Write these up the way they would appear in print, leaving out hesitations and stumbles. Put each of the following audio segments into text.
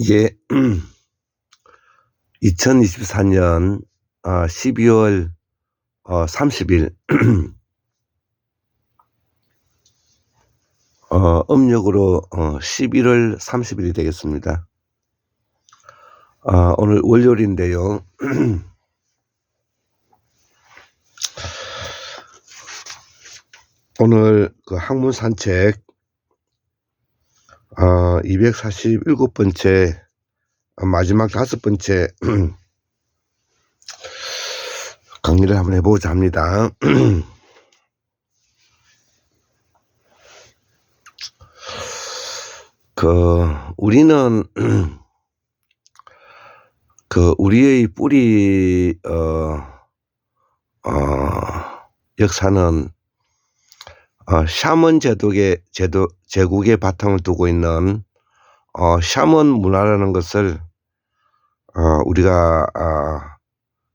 예, 2024년 12월 30일 음력으로 11월 30일이 되겠습니다. 오늘 월요일인데요. 오늘 그 학문 산책 247번째 마지막 5번째 강의를 한번 해보자 합니다. 우리는 우리의 뿌리 역사는 샤먼 제국의 바탕을 두고 있는 샤먼 문화라는 것을 우리가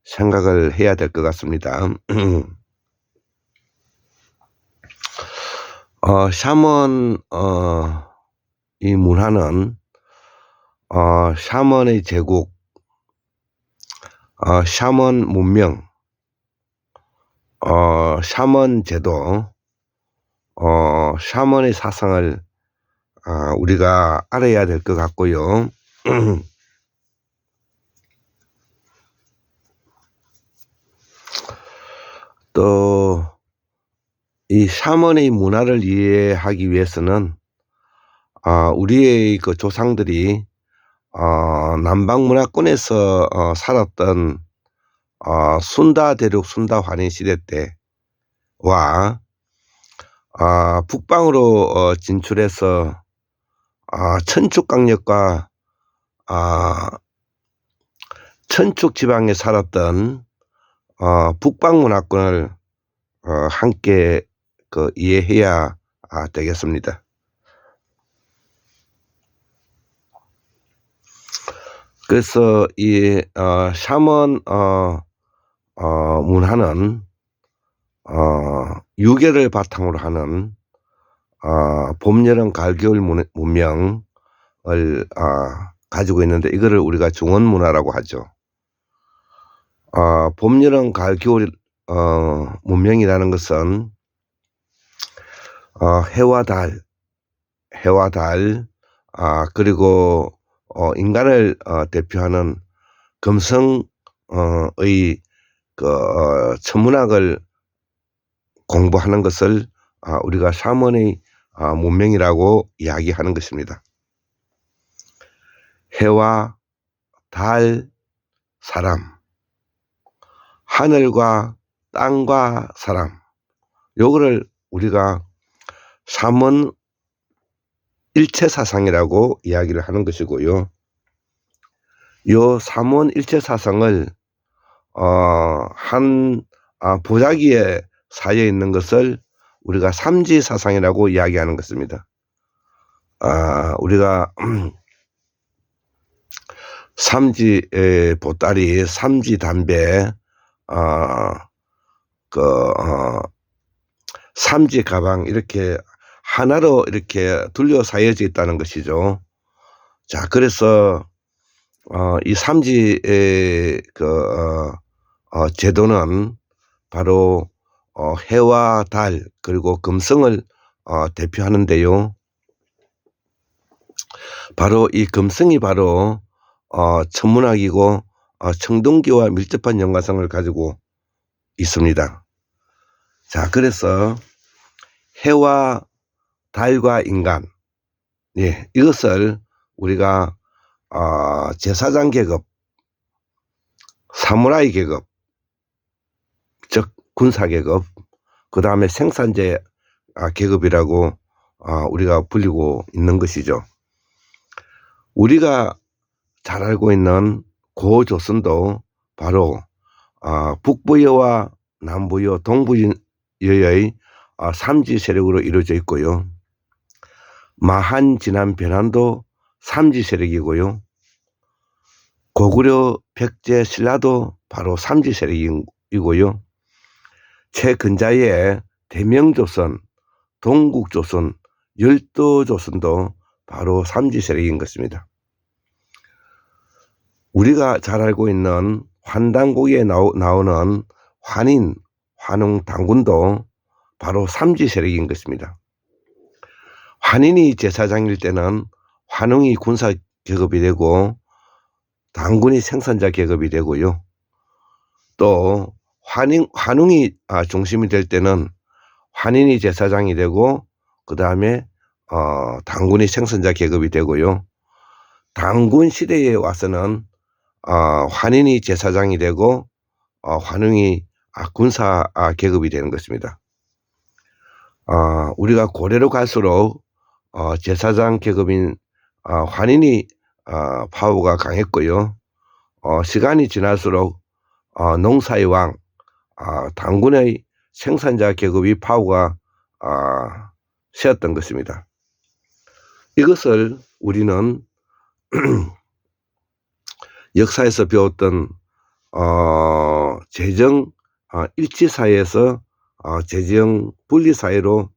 생각을 해야 될 것 같습니다. 샤먼 이 문화는 샤먼의 제국, 샤먼 문명, 샤먼 제도, 샤먼의 사상을 우리가 알아야 될 것 같고요. 또 이 샤먼의 문화를 이해하기 위해서는 우리의 그 조상들이 남방 문화권에서 살았던 순다 대륙 순다 환인 시대 때와 북방으로 진출해서 천축 강력과 천축 지방에 살았던 북방 문화권을 함께 이해해야 되겠습니다. 그래서 이 샤먼 문화는 유계를 바탕으로 하는 봄, 여름, 가을, 겨울 문명을 가지고 있는데 이거를 우리가 중원 문화라고 하죠. 봄, 여름, 가을, 겨울 문명이라는 것은 해와 달, 그리고 인간을 대표하는 금성의 천문학을 공부하는 것을 우리가 샤먼의 문명이라고 이야기하는 것입니다. 해와 달, 사람, 하늘과 땅과 사람, 요거를 우리가 샤먼 일체사상이라고 이야기를 하는 것이고요. 요 샤먼 일체사상을 한 보자기에 쌓여 있는 것을 우리가 삼지사상이라고 이야기하는 것입니다. 우리가 삼지 보따리, 삼지 담배, 삼지 가방 이렇게 하나로 이렇게 둘러싸여져 있다는 것이죠. 자, 그래서 이 삼지의 제도는 바로 해와 달 그리고 금성을 대표하는데요. 바로 이 금성이 바로 천문학이고 청동기와 밀접한 연관성을 가지고 있습니다. 자, 그래서 해와 달과 인간, 이것을 우리가 제사장 계급, 사무라이 계급, 즉 군사 계급, 그 다음에 생산제 계급이라고 우리가 불리고 있는 것이죠. 우리가 잘 알고 있는 고조선도 바로 북부여와 남부여, 동부여의 삼지 세력으로 이루어져 있고요. 마한, 진안, 변한도 삼지 세력이고요. 고구려, 백제, 신라도 바로 삼지 세력이고요. 최근자의 대명조선, 동국조선, 열도조선도 바로 삼지 세력인 것입니다. 우리가 잘 알고 있는 환단고기에 나오는 환인, 환웅, 당군도 바로 삼지 세력인 것입니다. 환인이 제사장일 때는 환웅이 군사 계급이 되고 당군이 생산자 계급이 되고요. 또 환웅이 중심이 될 때는 환인이 제사장이 되고 그 다음에 당군이 생산자 계급이 되고요. 당군 시대에 와서는 환인이 제사장이 되고 환웅이 군사 계급이 되는 것입니다. 우리가 고래로 갈수록 제사장 계급인 환인이 파워가 강했고요. 시간이 지날수록 농사의 왕, 당군의 생산자 계급이 파워가 세었던 것입니다. 이것을 우리는 역사에서 배웠던 재정 일치사회에서 재정 분리사회로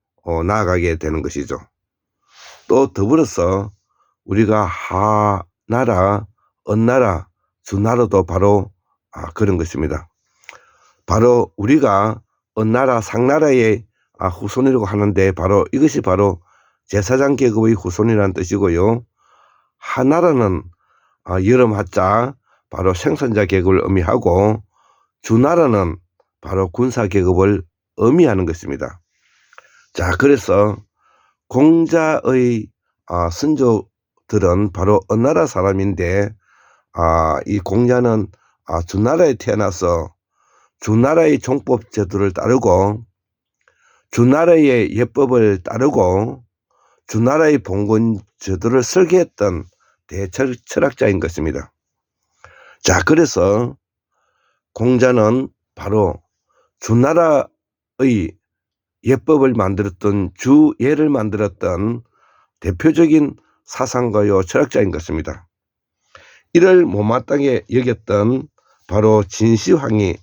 나아가게 되는 것이죠. 또 더불어서 우리가 하나라, 언나라, 주나라도 바로 그런 것입니다. 바로 우리가 언나라, 상나라의 후손이라고 하는데 바로 이것이 바로 제사장 계급의 후손이라는 뜻이고요. 하나라는 여름 하자 바로 생산자 계급을 의미하고 주나라는 바로 군사 계급을 의미하는 것입니다. 자, 그래서 공자의 선조들은 바로 언나라 사람인데 이 공자는 주나라에 태어나서 주나라의 종법 제도를 따르고 주나라의 예법을 따르고 주나라의 봉건 제도를 설계했던 대철학자인 것입니다. 자, 그래서 공자는 바로 주나라의 예법을 만들었던 주예를 만들었던 대표적인 사상가요 철학자인 것입니다. 이를 못마땅하게 여겼던 바로 진시황은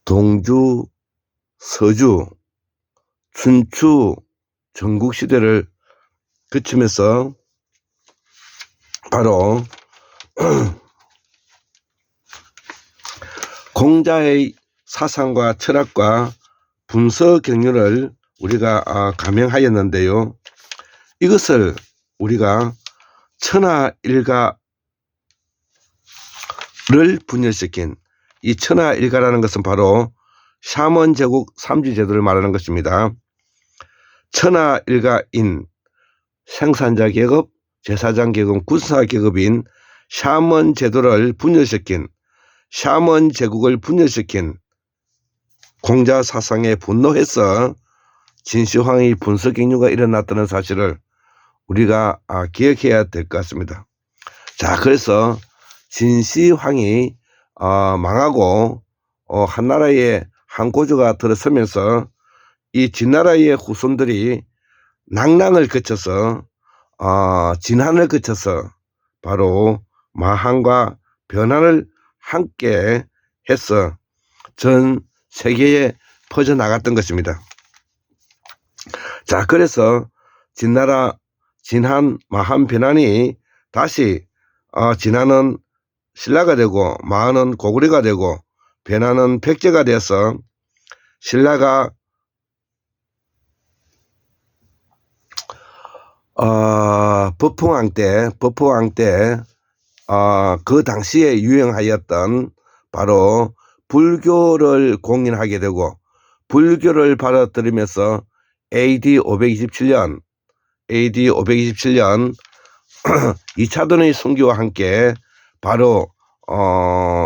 동주, 서주, 춘추, 전국시대를 거치면서 바로 공자의 사상과 철학과 분서 경륜을 우리가 감행하였는데요. 이것을 우리가 천하일가를 분열시킨 이 천하일가라는 것은 바로 샤먼 제국 삼지 제도를 말하는 것입니다. 천하일가인 생산자 계급, 제사장 계급, 군사 계급인 샤먼 제도를 분열시킨 샤먼 제국을 분열시킨 공자 사상에 분노해서 진시황의 분서경륜가 일어났다는 사실을 우리가 기억해야 될 것 같습니다. 자, 그래서 진시황이 망하고 한나라의 한고조가 들어서면서 이 진나라의 후손들이 낭랑을 거쳐서 진한을 거쳐서 바로 마한과 변한을 함께 해서 전 세계에 퍼져나갔던 것입니다. 자, 그래서 진나라 진한, 마한, 변한이 다시 진한은 신라가 되고 마한은 고구려가 되고 변한은 백제가 돼서 신라가 법흥왕 때 그 당시에 유행하였던 바로 불교를 공인하게 되고 불교를 받아들이면서 AD 527년 2차돈의 순교와 함께 바로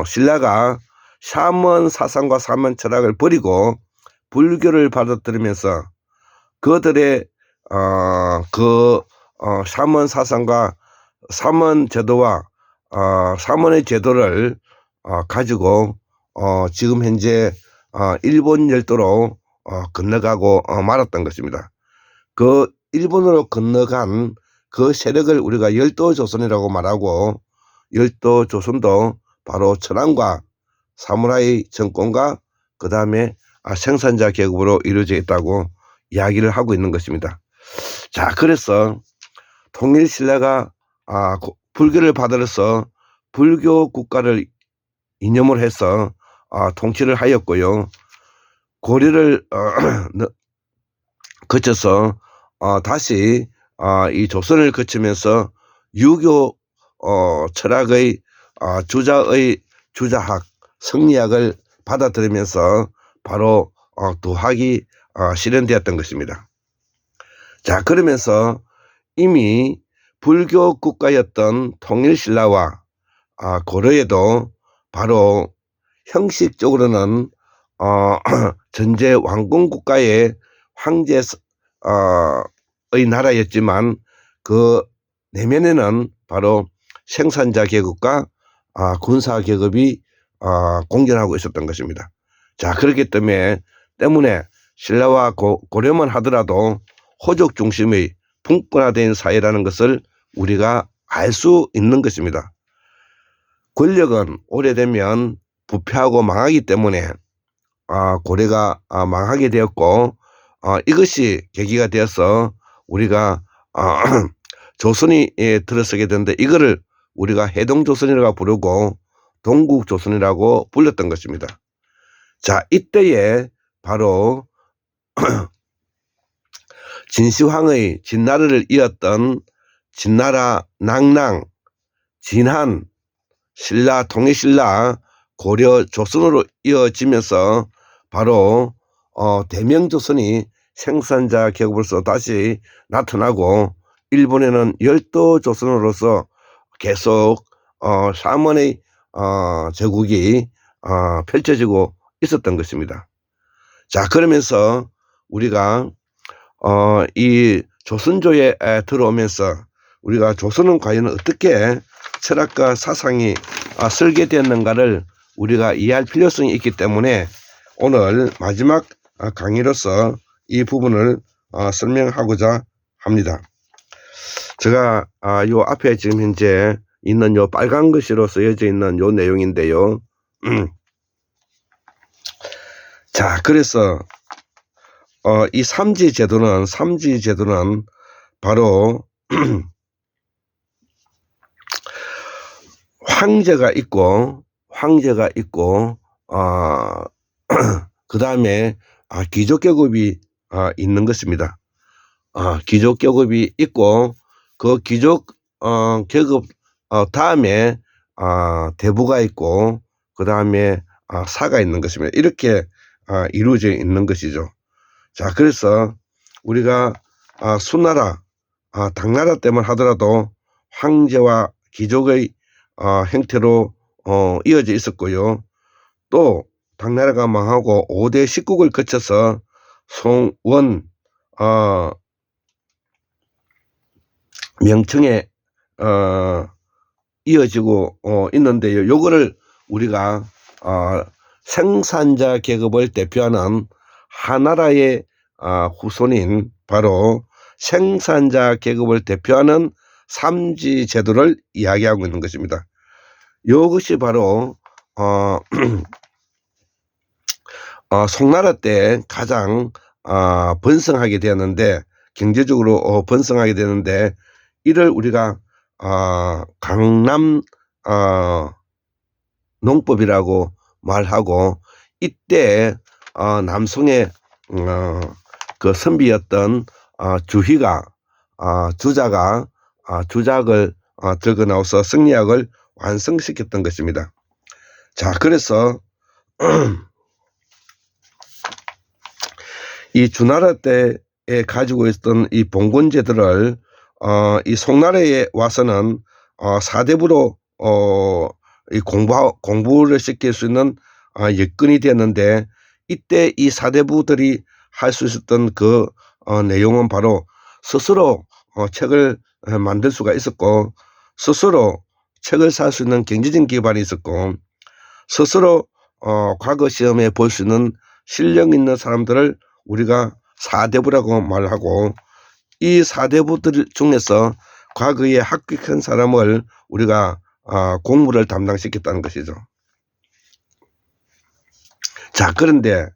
신라가 샤먼 사상과 샤먼 철학을 버리고 불교를 받아들이면서 그들의 샤먼 사상과 샤먼 제도와 샤먼의 제도를 가지고 지금 현재 일본 열도로 건너가고 말았던 것입니다. 그 일본으로 건너간 그 세력을 우리가 열도조선이라고 말하고 열도조선도 바로 천황과 사무라이 정권과 그 다음에 생산자 계급으로 이루어져 있다고 이야기를 하고 있는 것입니다. 자, 그래서 통일신라가 불교를 받아들여서 불교 국가를 이념을 해서 통치를 하였고요. 고려를 거쳐서 다시 이 조선을 거치면서 유교 철학의 주자학 성리학을 받아들이면서 바로 도학이 실현되었던 것입니다. 자, 그러면서 이미 불교 국가였던 통일신라와 고려에도 바로 형식적으로는 전제 왕공 국가의 황제의 나라였지만 그 내면에는 바로 생산자 계급과 군사 계급이 공존하고 있었던 것입니다. 자, 그렇기 때문에 신라와 고려만 하더라도 호족 중심의 분권화된 사회라는 것을 우리가 알 수 있는 것입니다. 권력은 오래되면 부패하고 망하기 때문에 고려가 망하게 되었고, 이것이 계기가 되어서 우리가 조선이 들어서게 되는데, 이거를 우리가 해동조선이라고 부르고 동국조선이라고 불렸던 것입니다. 자, 이때에 바로 진시황의 진나라를 이었던 진나라, 낭랑, 진한, 신라, 통일신라, 고려, 조선으로 이어지면서 바로 대명조선이 생산자 계급으로서 다시 나타나고, 일본에는 열도조선으로서 계속 사만의 제국이 펼쳐지고 있었던 것입니다. 자, 그러면서 우리가 이 조선조에 들어오면서 우리가 조선은 과연 어떻게 철학과 사상이 설계되었는가를 우리가 이해할 필요성이 있기 때문에 오늘 마지막 강의로서 이 부분을 설명하고자 합니다. 제가 요 앞에 지금 현재 있는 요 빨간 글씨로 쓰여져 있는 요 내용인데요. 자, 그래서 이 삼지제도는 바로 황제가 있고 그 다음에 귀족계급이 있는 것입니다. 귀족계급이 있고 그 귀족 계급 다음에 대부가 있고 그 다음에 사가 있는 것입니다. 이렇게 이루어져 있는 것이죠. 자, 그래서 우리가 수나라, 당나라 때만 하더라도 황제와 귀족의 형태로 이어져 있었고요. 또 당나라가 망하고 5대 식국을 거쳐서 송원 명청에 이어지고 있는데요. 요거를 우리가 생산자 계급을 대표하는 하나라의 후손인 바로 생산자 계급을 대표하는 삼지제도를 이야기하고 있는 것입니다. 이것이 바로 송나라 때 가장 번성하게 되었는데, 경제적으로 번성하게 되는데, 이를 우리가 강남 농법이라고 말하고, 이때 남송의 그 선비였던 주자가 주작을 들고 나와서 성리학을 완성시켰던 것입니다. 자, 그래서 이 주나라 때에 가지고 있었던 이 봉건제도를 이 송나라에 와서는 사대부로 이 공부를 시킬 수 있는 여건이 되었는데, 이때 이 사대부들이 할 수 있었던 그 내용은 바로 스스로 책을 만들 수가 있었고, 스스로 책을 살 수 있는 경제적인 기반이 있었고, 스스로 과거 시험에 볼 수 있는 실력 있는 사람들을 우리가 사대부라고 말하고, 이 사대부들 중에서 과거에 합격한 사람을 우리가 공무를 담당시켰다는 것이죠. 자, 그런데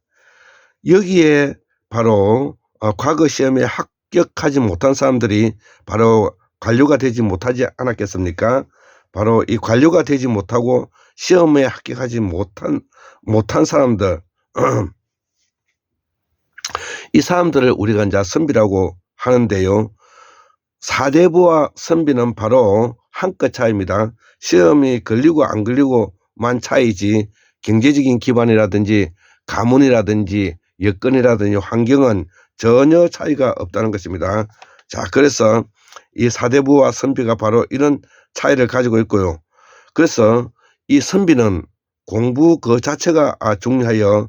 여기에 바로 과거 시험에 합격하지 못한 사람들이 바로 관료가 되지 못하지 않았겠습니까? 바로 이 관료가 되지 못하고 시험에 합격하지 못한 사람들, 이 사람들을 우리가 이제 선비라고 하는데요. 사대부와 선비는 바로 한 끗 차이입니다. 시험이 걸리고 안 걸리고만 차이지 경제적인 기반이라든지 가문이라든지 여건이라든지 환경은 전혀 차이가 없다는 것입니다. 자, 그래서 이 사대부와 선비가 바로 이런 차이를 가지고 있고요. 그래서 이 선비는 공부 그 자체가 중요하여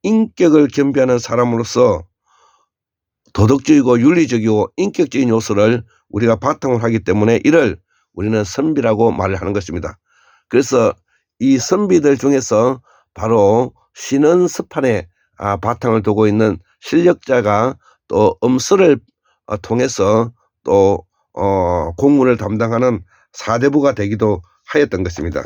인격을 겸비하는 사람으로서 도덕적이고 윤리적이고 인격적인 요소를 우리가 바탕으로 하기 때문에 이를 우리는 선비라고 말을 하는 것입니다. 그래서 이 선비들 중에서 바로 신원스판에 바탕을 두고 있는 실력자가 또 엄수를 통해서 또 공무를 담당하는 사대부가 되기도 하였던 것입니다.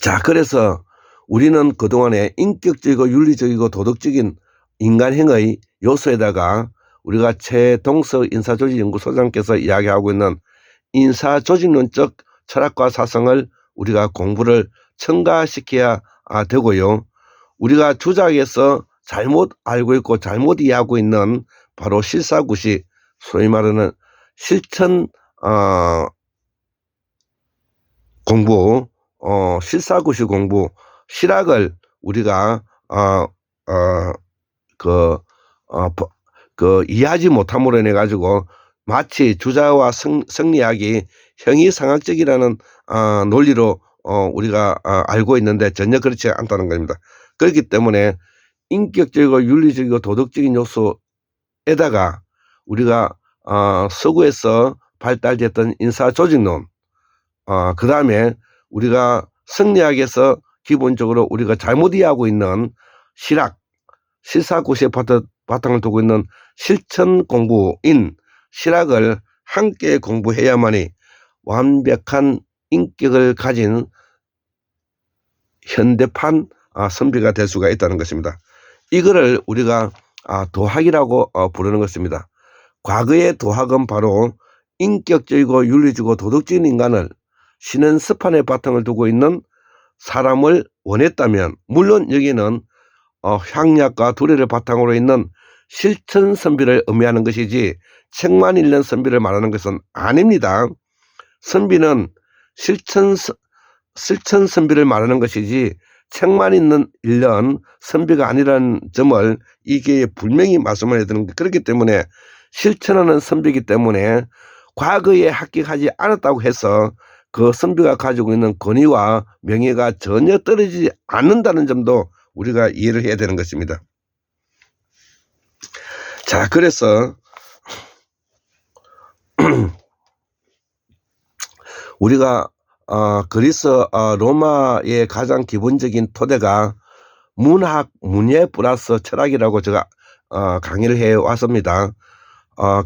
자, 그래서 우리는 그동안에 인격적이고 윤리적이고 도덕적인 인간행의 요소에다가 우리가 최동석 인사조직연구소장께서 이야기하고 있는 인사조직론적 철학과 사상을 우리가 공부를 첨가시켜야 되고요. 우리가 주작에서 잘못 알고 있고 잘못 이해하고 있는 바로 실사구시, 소위 말하는 실천 공부, 실사구시 공부, 실학을 우리가 이해하지 못함으로 인해 가지고 마치 주자와 성리학이 형이상학적이라는 논리로 우리가 알고 있는데 전혀 그렇지 않다는 겁니다. 그렇기 때문에 인격적이고 윤리적이고 도덕적인 요소에다가 우리가 서구에서 발달됐던 인사조직론, 그 다음에 우리가 성리학에서 기본적으로 우리가 잘못 이해하고 있는 실학, 실사구시에 바탕을 두고 있는 실천 공부인 실학을 함께 공부해야만이 완벽한 인격을 가진 현대판 선비가 될 수가 있다는 것입니다. 이거를 우리가 도학이라고 부르는 것입니다. 과거의 도학은 바로 인격적이고 윤리적이고 도덕적인 인간을 신은스판에 바탕을 두고 있는 사람을 원했다면, 물론 여기는 향락과 두려를 바탕으로 있는 실천 선비를 의미하는 것이지 책만 읽는 선비를 말하는 것은 아닙니다. 선비는 실천 선비를 말하는 것이지 책만 읽는 선비가 아니라는 점을 이게 분명히 말씀을 해야 되는 게, 그렇기 때문에 실천하는 선비이기 때문에 과거에 합격하지 않았다고 해서 그 선비가 가지고 있는 권위와 명예가 전혀 떨어지지 않는다는 점도 우리가 이해를 해야 되는 것입니다. 자, 그래서 우리가 그리스 로마의 가장 기본적인 토대가 문예 플러스 철학이라고 제가 강의를 해 왔습니다.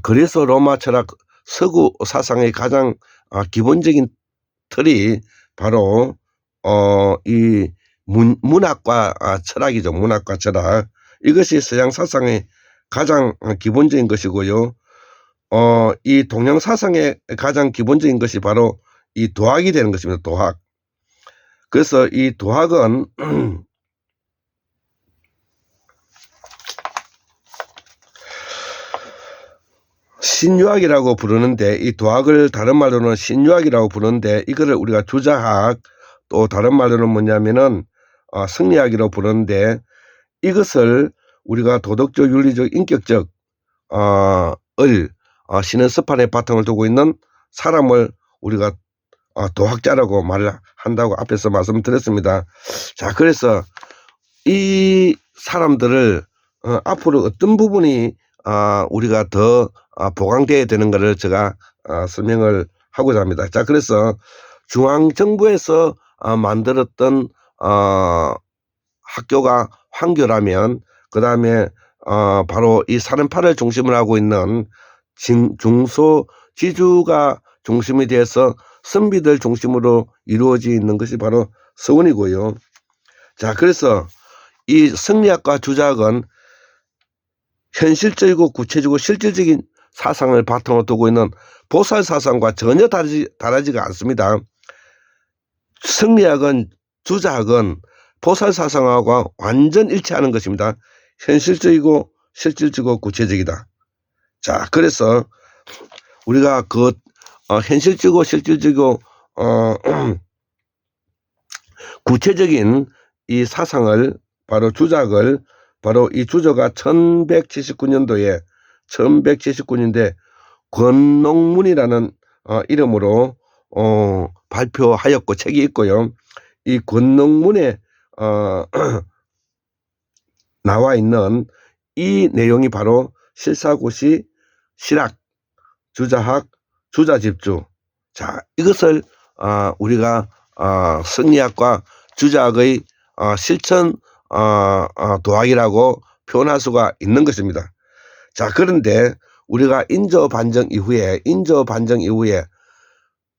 그리스 로마 철학 서구 사상의 가장 기본적인 틀이 바로 이 문학과 철학이죠. 문학과 철학. 이것이 서양 사상의 가장 기본적인 것이고요. 이 동양 사상의 가장 기본적인 것이 바로 이 도학이 되는 것입니다. 도학. 그래서 이 도학은 신유학이라고 부르는데, 이 도학을 다른 말로는 신유학이라고 부르는데, 이거를 우리가 주자학, 또 다른 말로는 뭐냐면은 성리학이라고 부르는데, 이것을 우리가 도덕적, 윤리적, 인격적 신은스판에 바탕을 두고 있는 사람을 우리가 도학자라고 말을 한다고 앞에서 말씀드렸습니다. 자, 그래서 이 사람들을 앞으로 어떤 부분이 우리가 더 보강되어야 되는 것을 제가 설명을 하고자 합니다. 자, 그래서 중앙정부에서 만들었던 학교가 황교라면, 그 다음에 바로 이 4.8을 중심으로 하고 있는 중소지주가 중심이 돼서 선비들 중심으로 이루어져 있는 것이 바로 서원이고요. 자, 그래서 이 성리학과 주작은 현실적이고 구체적이고 실질적인 사상을 바탕으로 두고 있는 보살 사상과 전혀 다르지가 않습니다. 승리학은 주자학은 보살 사상하고 완전 일치하는 것입니다. 현실적이고 실질적이고 구체적이다. 자, 그래서 우리가 그 현실적이고 실질적이고 구체적인 이 사상을 바로 주작을 바로 이 주저가 1179년도에 권농문이라는 이름으로 발표하였고 책이 있고요. 이 권농문에 나와 있는 이 내용이 바로 실사구시, 실학, 주자학, 주자집주. 자, 이것을 우리가 승리학과 주자학의 실천 도학이라고 표현할 수가 있는 것입니다. 자, 그런데 우리가 인조 반정 이후에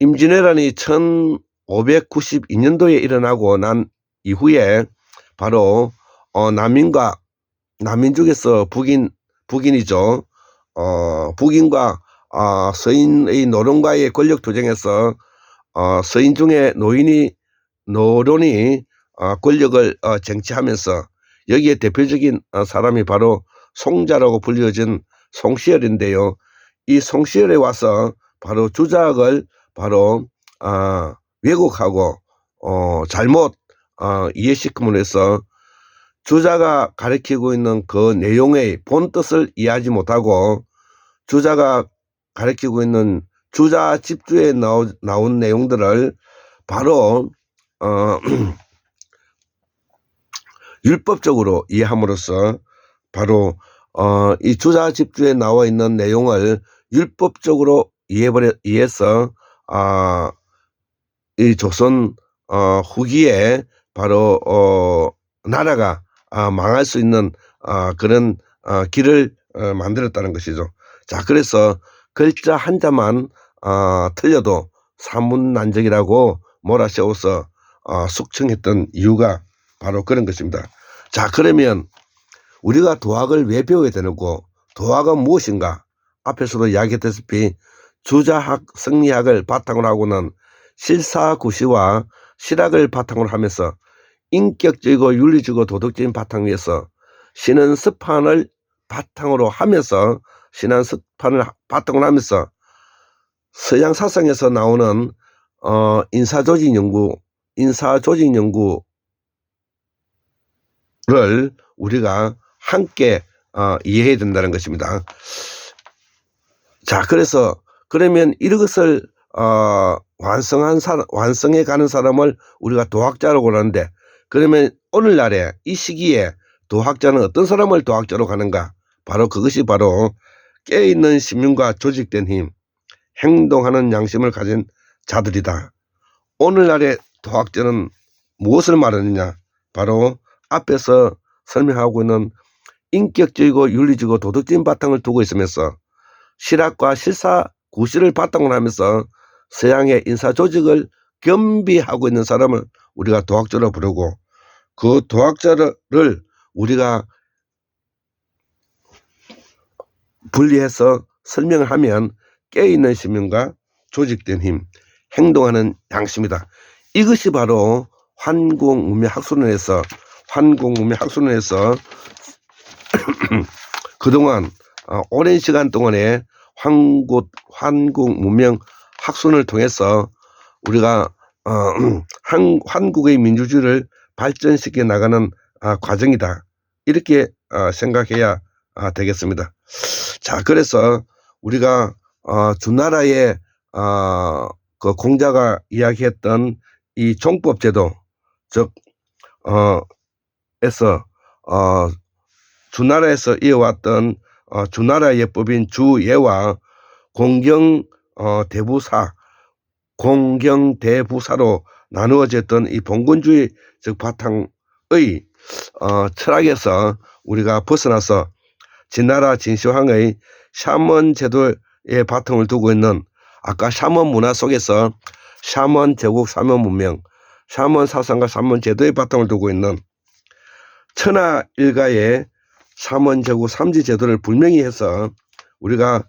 임진왜란이 1592년도에 일어나고 난 이후에 바로 남민족에서 북인이죠. 북인과 서인의 노론과의 권력 투쟁에서 서인 중에 노론이 권력을 쟁취하면서 여기에 대표적인 사람이 바로 송자라고 불려진 송시열인데요. 이 송시열에 와서 바로 주작을 바로 왜곡하고 잘못 이해시킴으로 해서 주자가 가리키고 있는 그 내용의 본뜻을 이해하지 못하고 주자가 가리키고 있는 주자 집주에 나온 내용들을 바로 율법적으로 이해함으로써 바로 이 주자 집주에 나와 있는 내용을 율법적으로 이해해서 이 조선 후기에 바로 나라가 망할 수 있는 그런 길을 만들었다는 것이죠. 자, 그래서 글자 한자만 틀려도 사문난적이라고 몰아세워서 숙청했던 이유가 바로 그런 것입니다. 자, 그러면 우리가 도학을 왜 배워야 되는고, 도학은 무엇인가? 앞에서도 이야기했다시피 주자학, 승리학을 바탕으로 하고는 실사구시와 실학을 바탕으로 하면서 인격적이고 윤리적이고 도덕적인 바탕 위에서 신앙습판을 바탕으로 하면서 서양 사상에서 나오는 인사조직 연구를 우리가 함께 이해해야 된다는 것입니다. 자, 그러면 이것을 완성해 가는 사람을 우리가 도학자라고 하는데, 그러면 오늘날에 이 시기에 도학자는 어떤 사람을 도학자로 가는가? 바로 그것이 바로 깨어있는 신명과 조직된 힘, 행동하는 양심을 가진 자들이다. 오늘날의 도학자는 무엇을 말하느냐? 바로 앞에서 설명하고 있는 인격적이고 윤리적이고 도덕적인 바탕을 두고 있으면서 실학과 실사구시를 바탕으로 하면서 서양의 인사조직을 겸비하고 있는 사람을 우리가 도학자로 부르고, 그 도학자를 우리가 분리해서 설명을 하면 깨어있는 신명과 조직된 힘, 행동하는 양심이다. 이것이 바로 환궁문명학술론에서 그동안 오랜 시간 동안에 환궁문명학술론을 통해서 우리가 한국의 민주주의를 발전시켜 나가는 과정이다. 이렇게 생각해야 되겠습니다. 자, 그래서 우리가 주나라의 그 공자가 이야기했던 이 종법제도, 즉 주나라에서 이어왔던 주나라 예법인 주예와 공경대부사로 나누어졌던 이 봉건주의 즉 바탕의 철학에서 우리가 벗어나서 진나라 진시황의 샤먼 제도에 바탕을 두고 있는, 아까 샤먼 문화 속에서 샤먼 제국 사면 문명, 샤먼 사상과 샤먼 제도의 바탕을 두고 있는 천하 일가의 샤먼 제국 삼지 제도를 분명히 해서 우리가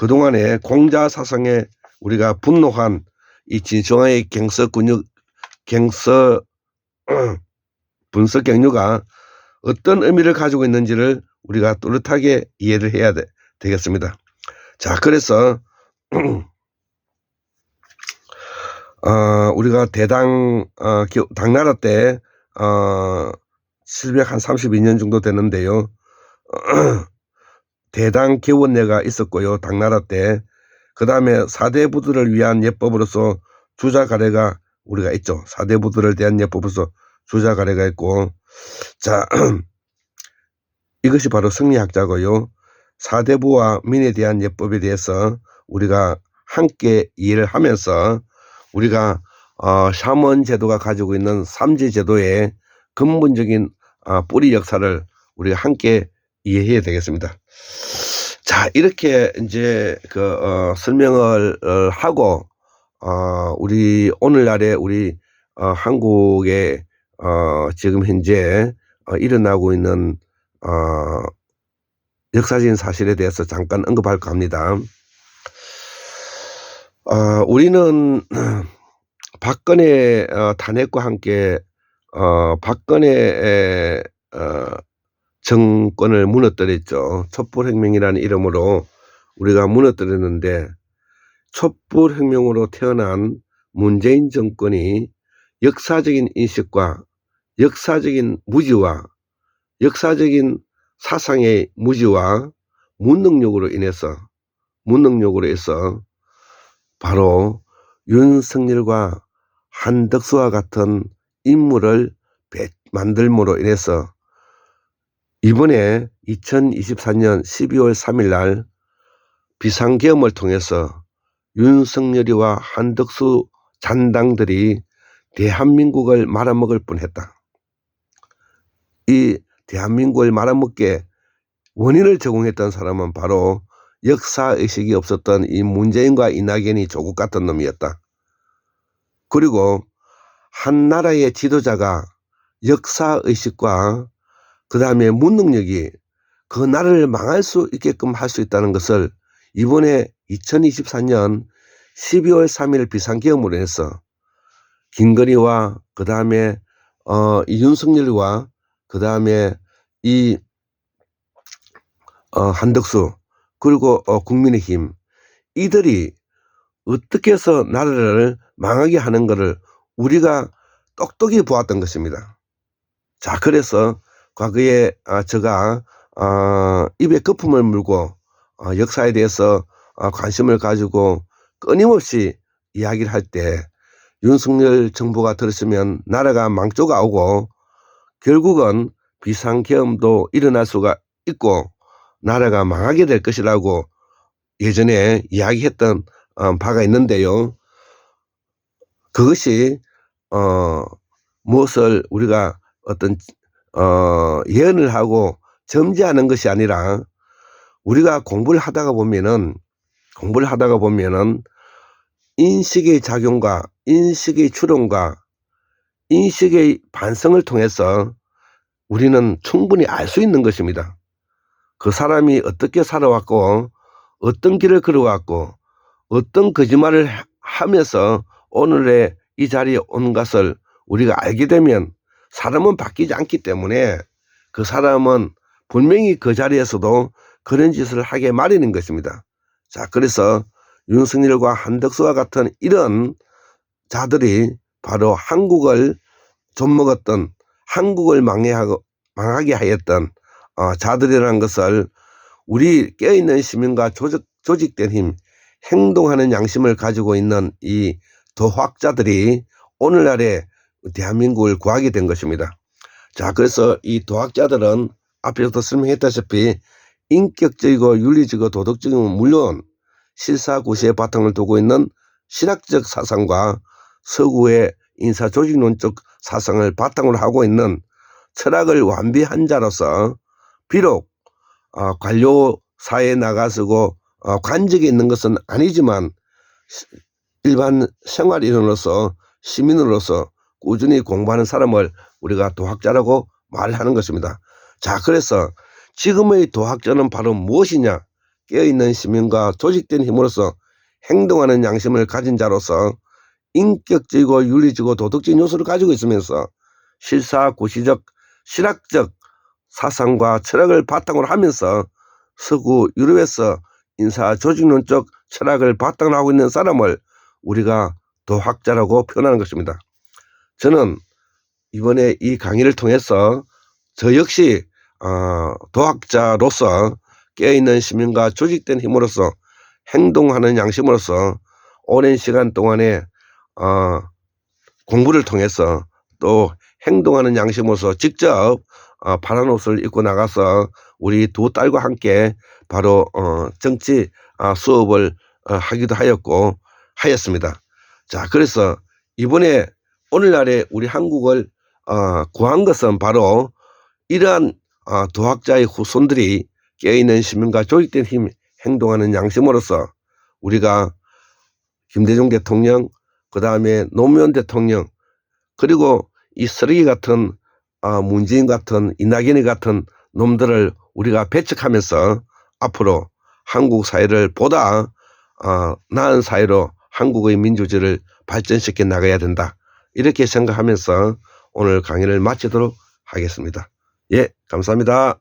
그동안에 공자 사상에 우리가 분노한 이 진성화의 갱서 분석 경류가 어떤 의미를 가지고 있는지를 우리가 뚜렷하게 이해를 해야 되겠습니다. 자, 그래서 우리가 당나라 때 732년 정도 되는데요. 대당 개원례가 있었고요. 당나라 때. 그 다음에 사대부들을 위한 예법으로서 주자가래가 우리가 있죠. 사대부들을 대한 예법으로서 주자가래가 있고, 자, 이것이 바로 성리학자고요. 사대부와 민에 대한 예법에 대해서 우리가 함께 이해를 하면서 우리가 샤먼 제도가 가지고 있는 삼재 제도의 근본적인 뿌리 역사를 우리가 함께 이해해야 되겠습니다. 자, 이렇게 이제 설명을 하고 우리 오늘날에 우리 한국에 지금 현재 일어나고 있는 역사적인 사실에 대해서 잠깐 언급할까 합니다. 우리는 박근혜 탄핵과 함께 박근혜 정권을 무너뜨렸죠. 촛불혁명이라는 이름으로 우리가 무너뜨렸는데, 촛불혁명으로 태어난 문재인 정권이 역사적인 인식과 역사적인 무지와 역사적인 사상의 무지와 무능력으로 해서 바로 윤석열과 한덕수와 같은 인물을 만들므로 인해서 이번에 2024년 12월 3일 날 비상계엄을 통해서 윤석열이와 한덕수 잔당들이 대한민국을 말아먹을 뻔했다. 이 대한민국을 말아먹게 원인을 제공했던 사람은 바로 역사의식이 없었던 이 문재인과 이낙연이 조국 같은 놈이었다. 그리고 한 나라의 지도자가 역사의식과 그 다음에 무능력이 그 나라를 망할 수 있게끔 할 수 있다는 것을 이번에 2024년 12월 3일 비상계엄으로 해서 김건희와 그 다음에 윤석열과 그 다음에 이 한덕수 그리고 국민의힘, 이들이 어떻게 해서 나라를 망하게 하는 것을 우리가 똑똑히 보았던 것입니다. 자, 그래서 과거에 제가 입에 거품을 물고 역사에 대해서 관심을 가지고 끊임없이 이야기를 할 때 윤석열 정부가 들었으면 나라가 망조가 오고 결국은 비상계엄도 일어날 수가 있고 나라가 망하게 될 것이라고 예전에 이야기했던 바가 있는데요. 그것이 무엇을 우리가 어떤 예언을 하고 점지하는 것이 아니라 우리가 공부를 하다가 보면은 인식의 작용과 인식의 추론과 인식의 반성을 통해서 우리는 충분히 알 수 있는 것입니다. 그 사람이 어떻게 살아왔고 어떤 길을 걸어왔고 어떤 거짓말을 하면서 오늘의 이 자리에 온 것을 우리가 알게 되면 사람은 바뀌지 않기 때문에 그 사람은 분명히 그 자리에서도 그런 짓을 하게 마련인 것입니다. 자, 그래서 윤석열과 한덕수와 같은 이런 자들이 바로 한국을 좀먹었던, 한국을 망하게 하였던 자들이라는 것을 우리 깨어있는 시민과 조직된 힘, 행동하는 양심을 가지고 있는 이 도학자들이 오늘날의 대한민국을 구하게 된 것입니다. 자, 그래서 이 도학자들은 앞에서도 설명했다시피 인격적이고 윤리적이고 도덕적인 물론 실사구시의 바탕을 두고 있는 신학적 사상과 서구의 인사조직론적 사상을 바탕으로 하고 있는 철학을 완비한 자로서 비록 관료사에 나가서고 관직에 있는 것은 아니지만 일반 생활인으로서 시민으로서 꾸준히 공부하는 사람을 우리가 도학자라고 말하는 것입니다. 자, 그래서 지금의 도학자는 바로 무엇이냐? 깨어있는 시민과 조직된 힘으로서 행동하는 양심을 가진 자로서 인격적이고 윤리적이고 도덕적인 요소를 가지고 있으면서 실사구시적 실학적 사상과 철학을 바탕으로 하면서 서구 유럽에서 인사조직론적 철학을 바탕으로 하고 있는 사람을 우리가 도학자라고 표현하는 것입니다. 저는 이번에 이 강의를 통해서 저 역시 도학자로서 깨어있는 시민과 조직된 힘으로서 행동하는 양심으로서 오랜 시간 동안에 공부를 통해서 또 행동하는 양심으로서 직접 파란 옷을 입고 나가서 우리 두 딸과 함께 바로 정치 수업을 하기도 하였습니다. 자, 그래서 이번에 오늘날에 우리 한국을 구한 것은 바로 이러한 도학자의 후손들이 깨어있는 시민과 조직된 힘, 행동하는 양심으로서 우리가 김대중 대통령, 그 다음에 노무현 대통령, 그리고 이 쓰레기 같은 문재인 같은 이낙연이 같은 놈들을 우리가 배척하면서 앞으로 한국 사회를 보다 나은 사회로 한국의 민주주의를 발전시켜 나가야 된다. 이렇게 생각하면서 오늘 강의를 마치도록 하겠습니다. 예, 감사합니다.